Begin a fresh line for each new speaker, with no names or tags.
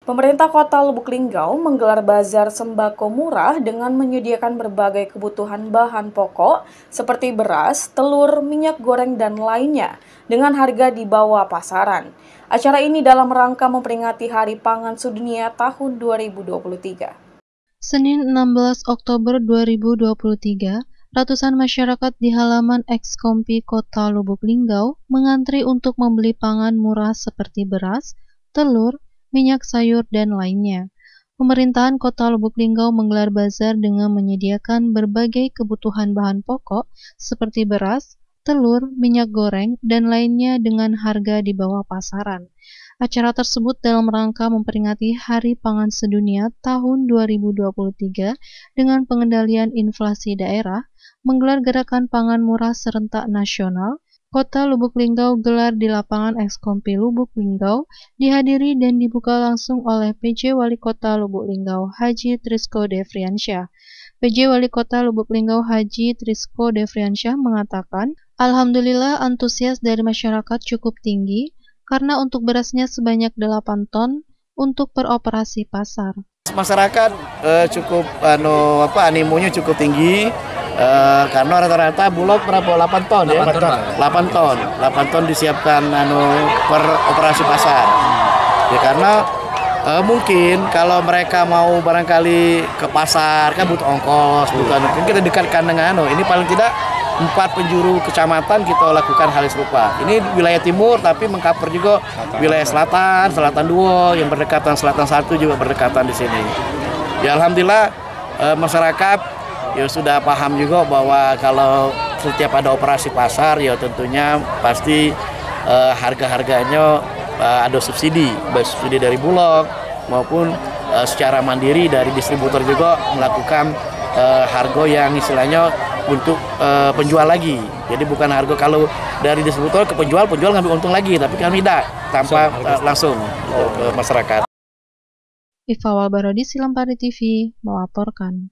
Pemerintah Kota Lubuk Linggau menggelar bazar sembako murah dengan menyediakan berbagai kebutuhan bahan pokok seperti beras, telur, minyak goreng, dan lainnya dengan harga di bawah pasaran. Acara ini dalam rangka memperingati Hari Pangan Sedunia tahun 2023.
Senin 16 Oktober 2023, ratusan masyarakat di halaman Ekskompi Kota Lubuk Linggau mengantri untuk membeli pangan murah seperti beras, telur, minyak sayur, dan lainnya. Pemerintahan Kota Lubuk Linggau menggelar bazar dengan menyediakan berbagai kebutuhan bahan pokok seperti beras, telur, minyak goreng, dan lainnya dengan harga di bawah pasaran. Acara tersebut dalam rangka memperingati Hari Pangan Sedunia tahun 2023 dengan pengendalian inflasi daerah, menggelar gerakan pangan murah serentak nasional. Kota Lubuk Linggau gelar di lapangan Ekskompi Lubuk Linggau, dihadiri dan dibuka langsung oleh PJ Wali Kota Lubuk Linggau Haji Trisko Devriansyah. PJ Wali Kota Lubuk Linggau Haji Trisko Devriansyah mengatakan, "Alhamdulillah antusias dari masyarakat cukup tinggi karena untuk berasnya sebanyak 8 ton untuk peroperasi pasar."
Masyarakat cukup animonya cukup tinggi. Karena rata-rata Bulog berapa 8 ton ya? 8 ton disiapkan per operasi pasar. Ya karena mungkin kalau mereka mau barangkali ke pasar kan butuh ongkos, mungkin kita dekatkan dengan ini paling tidak 4 penjuru kecamatan kita lakukan hal serupa. Ini wilayah timur tapi mengcover juga wilayah selatan dua yang berdekatan, selatan 1 juga berdekatan di sini. Ya alhamdulillah masyarakat ya sudah paham juga bahwa kalau setiap ada operasi pasar ya tentunya pasti harga-harganya ada subsidi, baik subsidi dari Bulog maupun secara mandiri dari distributor juga melakukan harga yang istilahnya untuk penjual lagi. Jadi bukan harga kalau dari distributor ke penjual ngambil untung lagi, tapi kami tidak tanpa langsung ke masyarakat.
Iva Walbarodi, Silampari TV, melaporkan.